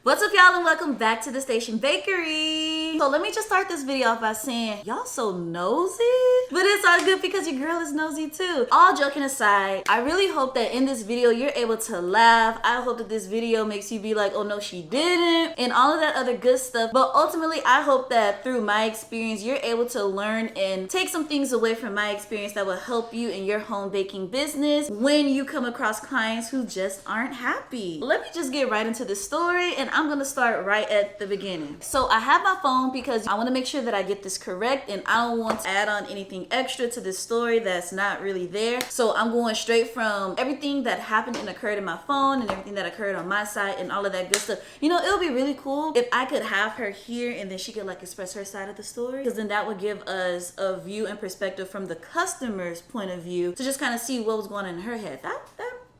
What's up, y'all, and welcome back to the Station Bakery. So let me just start this video off by saying, y'all so nosy, but it's all good because your girl is nosy too. All joking aside, I really hope that in this video you're able to laugh. I hope that this video makes you be like, oh no, she didn't, and all of that other good stuff. But ultimately, I hope that through my experience, you're able to learn and take some things away from my experience that will help you in your home baking business when you come across clients who just aren't happy. Let me just get right into the story, and I'm gonna start right at the beginning. So I have my phone because I want to make sure that I get this correct, and I don't want to add on anything extra to this story that's not really there. So I'm going straight from everything that happened and occurred in my phone and everything that occurred on my side and all of that good stuff. You know, it would be really cool if I could have her here and then she could like express her side of the story, because then that would give us a view and perspective from the customer's point of view to just kind of see what was going on in her head.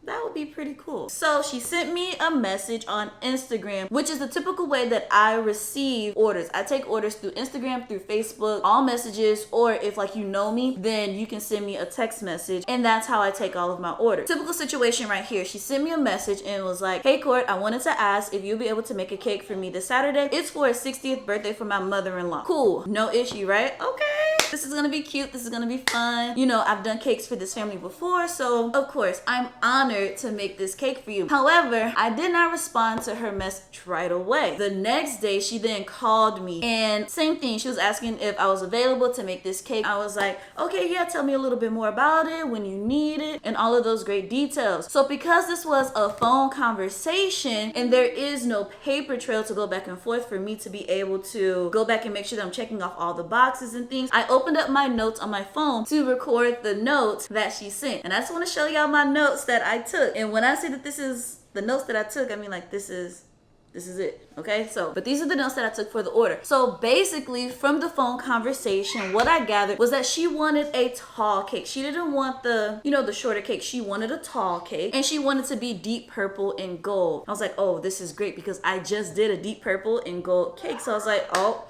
That would be pretty cool. So she sent me a message on Instagram, which is the typical way that I receive orders. I take orders through Instagram, through Facebook, all messages, or if like you know me, then you can send me a text message, and that's how I take all of my orders. Typical situation right here. She sent me a message and was like, hey Court, I wanted to ask if you'll be able to make a cake for me this Saturday. It's for a 60th birthday for my mother-in-law. Cool, no issue, right? Okay. This is gonna be cute, this is gonna be fun. You know, I've done cakes for this family before, so of course, I'm honored to make this cake for you. However, I did not respond to her message right away. The next day, she then called me, and same thing, she was asking if I was available to make this cake. I was like, okay, yeah, tell me a little bit more about it, when you need it, and all of those great details. So because this was a phone conversation, and there is no paper trail to go back and forth for me to be able to go back and make sure that I'm checking off all the boxes and things, I opened up my notes on my phone to record the notes that she sent. And I just want to show y'all my notes that I took. And when I say that this is the notes that I took, I mean like this is it, okay? So, but these are the notes that I took for the order. So basically, from the phone conversation, what I gathered was that she wanted a tall cake. She didn't want the, you know, the shorter cake. She wanted a tall cake, and she wanted to be deep purple and gold. I was like, oh, this is great because I just did a deep purple and gold cake. So I was like, oh,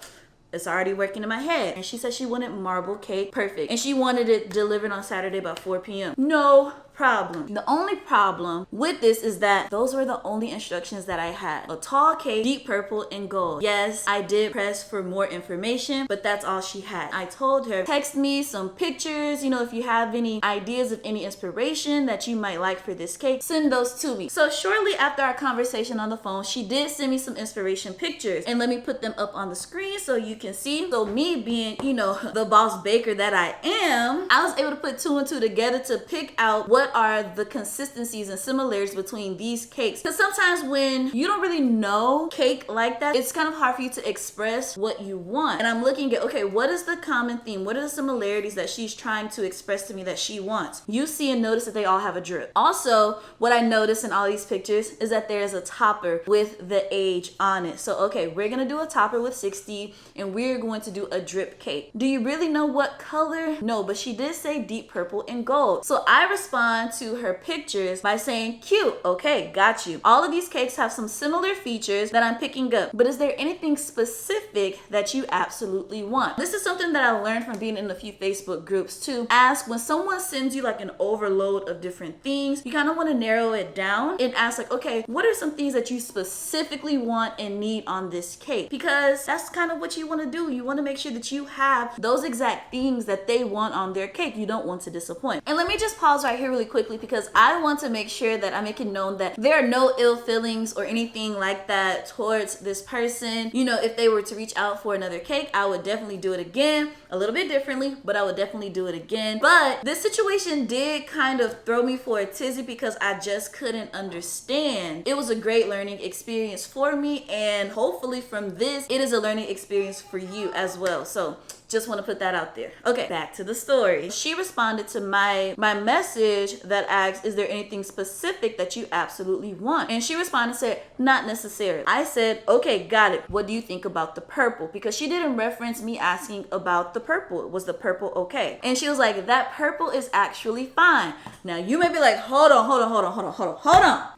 it's already working in my head. And she said she wanted marble cake, perfect. And she wanted it delivered on Saturday by 4 p.m. No problem. The only problem with this is that those were the only instructions that I had. A tall cake, deep purple, and gold. Yes, I did press for more information, but that's all she had. I told her, text me some pictures, you know, if you have any ideas of any inspiration that you might like for this cake, send those to me. So shortly after our conversation on the phone, she did send me some inspiration pictures, and let me put them up on the screen so you can see. So me being, you know, the boss baker that I am, I was able to put 2 and 2 together to pick out what are the consistencies and similarities between these cakes. Because sometimes when you don't really know cake like that, it's kind of hard for you to express what you want. And I'm looking at, okay, what is the common theme? What are the similarities that she's trying to express to me that she wants? You see and notice that they all have a drip. Also, what I noticed in all these pictures is that there's a topper with the age on it. So, okay, we're gonna do a topper with 60, and we're going to do a drip cake. Do you really know what color? No, but she did say deep purple and gold. So I respond to her pictures by saying, cute, okay, got you. All of these cakes have some similar features that I'm picking up, but is there anything specific that you absolutely want? This is something that I learned from being in a few Facebook groups too. Ask when someone sends you like an overload of different things, you kind of want to narrow it down and ask like, okay, what are some things that you specifically want and need on this cake? Because that's kind of what you want to do. You want to make sure that you have those exact things that they want on their cake. You don't want to disappoint. And let me just pause right here really quickly because I want to make sure that I make it known that there are no ill feelings or anything like that towards this person. You know, if they were to reach out for another cake, I would definitely do it again, a little bit differently, but I would definitely do it again. But this situation did kind of throw me for a tizzy because I just couldn't understand. It was a great learning experience for me, and hopefully from this, it is a learning experience for you as well. So just want to put that out there. Okay, back to the story. She responded to my message that asked, is there anything specific that you absolutely want? And she responded, said, not necessarily. I said, okay, got it. What do you think about the purple? Because she didn't reference me asking about the purple. Was the purple okay? And she was like, that purple is actually fine. Now you may be like, hold on.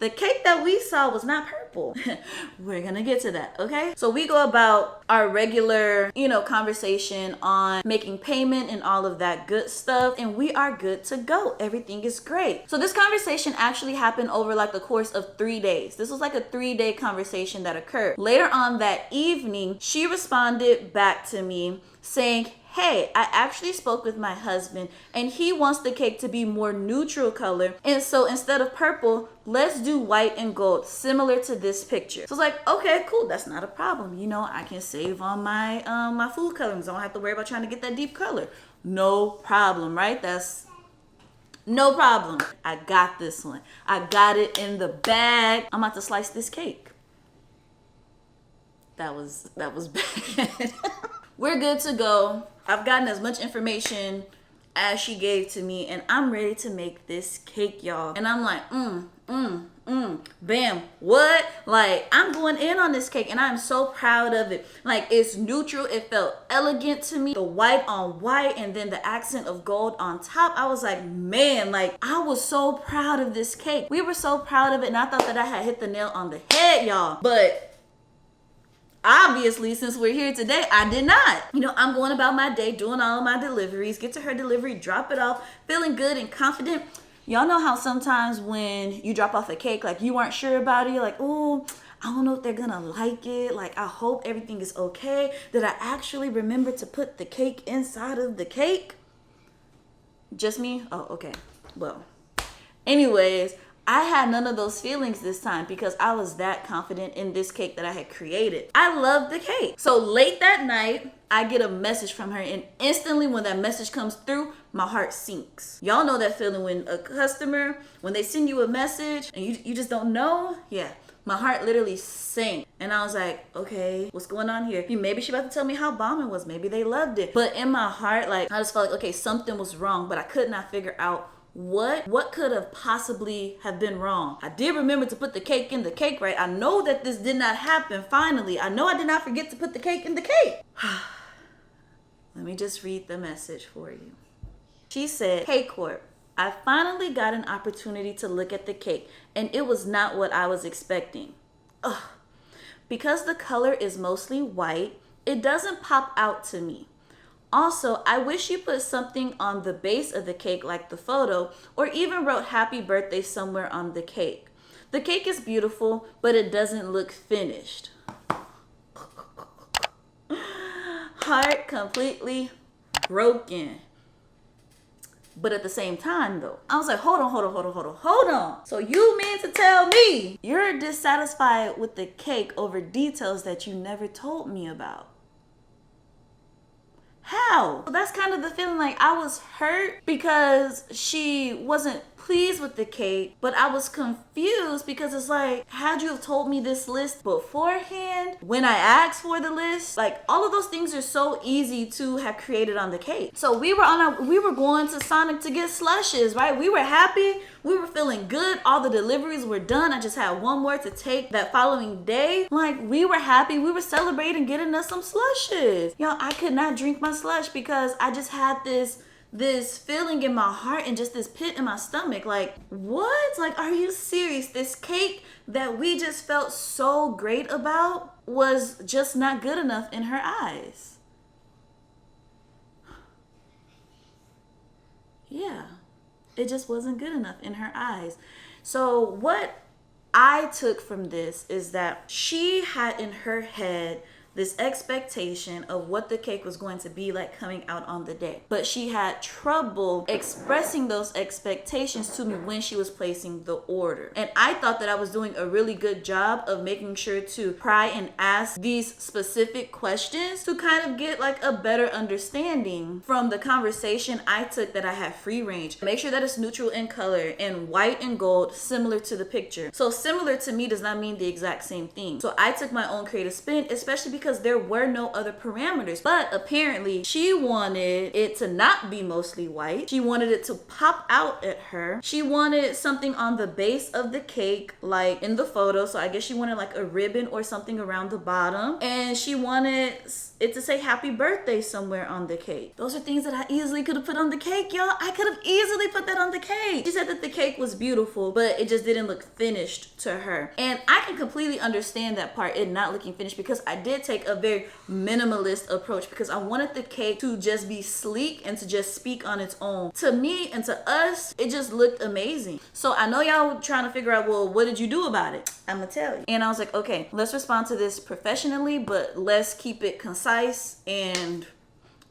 The cake that we saw was not purple. We're gonna get to that, okay? So we go about our regular, you know, conversation on making payment and all of that good stuff, and we are good to go. Everything is great. So this conversation actually happened over like the course of 3 days. This was like a 3-day conversation that occurred. Later on that evening, she responded back to me saying, hey, I actually spoke with my husband and he wants the cake to be more neutral color. And so instead of purple, let's do white and gold, similar to this picture. So it's like, okay, cool. That's not a problem. You know, I can save on my my food colorings. I don't have to worry about trying to get that deep color. No problem, right? That's no problem. I got this one. I got it in the bag. I'm about to slice this cake. That was bad. We're good to go. I've gotten as much information as she gave to me, and I'm ready to make this cake, y'all. And I'm like, bam, what? Like, I'm going in on this cake, and I'm so proud of it. Like, it's neutral. It felt elegant to me. The white on white, and then the accent of gold on top. I was like, man, like, I was so proud of this cake. We were so proud of it, and I thought that I had hit the nail on the head, y'all. But obviously, since we're here today, I did not. You know, I'm going about my day, doing all of my deliveries, get to her delivery, drop it off, feeling good and confident. Y'all know how sometimes when you drop off a cake, like you weren't sure about it, you're like, oh, I don't know if they're gonna like it. Like, I hope everything is okay. Did I actually remember to put the cake inside of the cake? Just me? Oh, okay. Well, anyways, I had none of those feelings this time because I was that confident in this cake that I had created. I love the cake. So late that night, I get a message from her, and instantly when that message comes through, my heart sinks. Y'all know that feeling when a customer, when they send you a message and you just don't know? Yeah. My heart literally sank. And I was like, okay, what's going on here? Maybe she about to tell me how bomb it was. Maybe they loved it. But in my heart, like, I just felt like, okay, something was wrong, but I could not figure out what could have possibly have been wrong. I did remember to put the cake in the cake, right? I know that this did not happen finally. I know I did not forget to put the cake in the cake. Let me just read the message for you. She said, hey Court, I finally got an opportunity to look at the cake, and it was not what I was expecting. Ugh. Because the color is mostly white, it doesn't pop out to me. Also, I wish you put something on the base of the cake like the photo, or even wrote happy birthday somewhere on the cake. The cake is beautiful, but it doesn't look finished. Heart completely broken. But at the same time though, I was like, hold on. So you mean to tell me you're dissatisfied with the cake over details that you never told me about? How? So that's kind of the feeling, like I was hurt because she wasn't pleased with the cake, but I was confused because it's like, had you have told me this list beforehand when I asked for the list? Like, all of those things are so easy to have created on the cake. So we were going to Sonic to get slushes, right? We were happy, we were feeling good, all the deliveries were done. I just had one more to take that following day. Like, we were happy, we were celebrating getting us some slushes. Y'all, I could not drink my slush because I just had this feeling in my heart and just this pit in my stomach. Like, what? Like, are you serious? This cake that we just felt so great about was just not good enough in her eyes. Yeah, it just wasn't good enough in her eyes. So what I took from this is that she had in her head this expectation of what the cake was going to be like coming out on the day. But she had trouble expressing those expectations to me when she was placing the order. And I thought that I was doing a really good job of making sure to pry and ask these specific questions to kind of get like a better understanding from the conversation I took, that I had free range. Make sure that it's neutral in color and white and gold, similar to the picture. So similar to me does not mean the exact same thing. So I took my own creative spin, especially because there were no other parameters. But apparently she wanted it to not be mostly white. She wanted it to pop out at her. She wanted something on the base of the cake, like in the photo. So I guess she wanted like a ribbon or something around the bottom. And she wanted it to say happy birthday somewhere on the cake. Those are things that I easily could have put on the cake, y'all. I could have easily put that on the cake. She said that the cake was beautiful, but it just didn't look finished to her. And I can completely understand that part, it not looking finished, because I did take take a very minimalist approach because I wanted the cake to just be sleek and to just speak on its own. To me and to us, it just looked amazing. So I know y'all were trying to figure out, well, what did you do about it? I'm gonna tell you. And I was like, okay, let's respond to this professionally, but let's keep it concise, and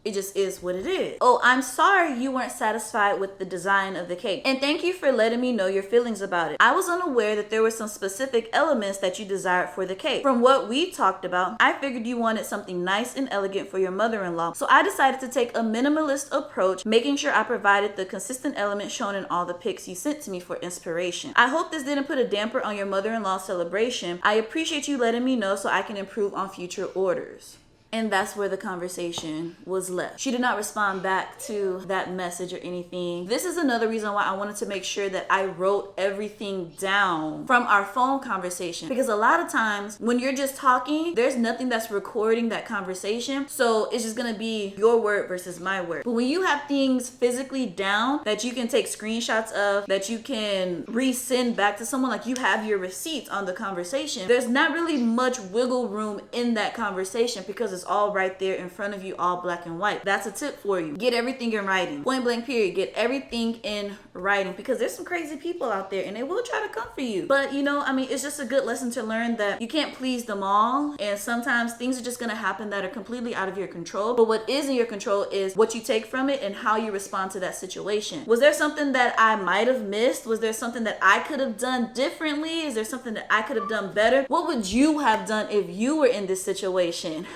it just is what it is. Oh, I'm sorry you weren't satisfied with the design of the cake. And thank you for letting me know your feelings about it. I was unaware that there were some specific elements that you desired for the cake. From what we talked about, I figured you wanted something nice and elegant for your mother-in-law. So I decided to take a minimalist approach, making sure I provided the consistent elements shown in all the pics you sent to me for inspiration. I hope this didn't put a damper on your mother-in-law celebration. I appreciate you letting me know so I can improve on future orders. And that's where the conversation was left. She did not respond back to that message or anything. This is another reason why I wanted to make sure that I wrote everything down from our phone conversation. Because a lot of times when you're just talking, there's nothing that's recording that conversation. So it's just gonna be your word versus my word. But when you have things physically down that you can take screenshots of, that you can resend back to someone, like you have your receipts on the conversation, there's not really much wiggle room in that conversation because it's all right there in front of you, all black and white. That's a tip for you. Get everything in writing. Point blank period. Get everything in writing because there's some crazy people out there and they will try to come for you. But you know, I mean, it's just a good lesson to learn that you can't please them all, and sometimes things are just gonna happen that are completely out of your control. But what is in your control is what you take from it and how you respond to that situation. Was there something that I might have missed? Was there something that I could have done differently? Is there something that I could have done better? What would you have done if you were in this situation?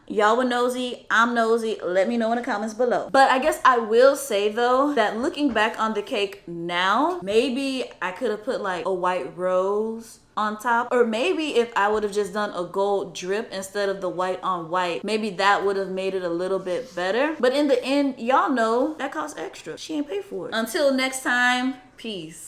Y'all were nosy, I'm nosy. Let me know in the comments below. But I guess I will say though that looking back on the cake now, maybe I could have put like a white rose on top, or maybe if I would have just done a gold drip instead of the white on white, maybe that would have made it a little bit better. But in the end, y'all know that costs extra. She ain't paid for it. Until next time, peace.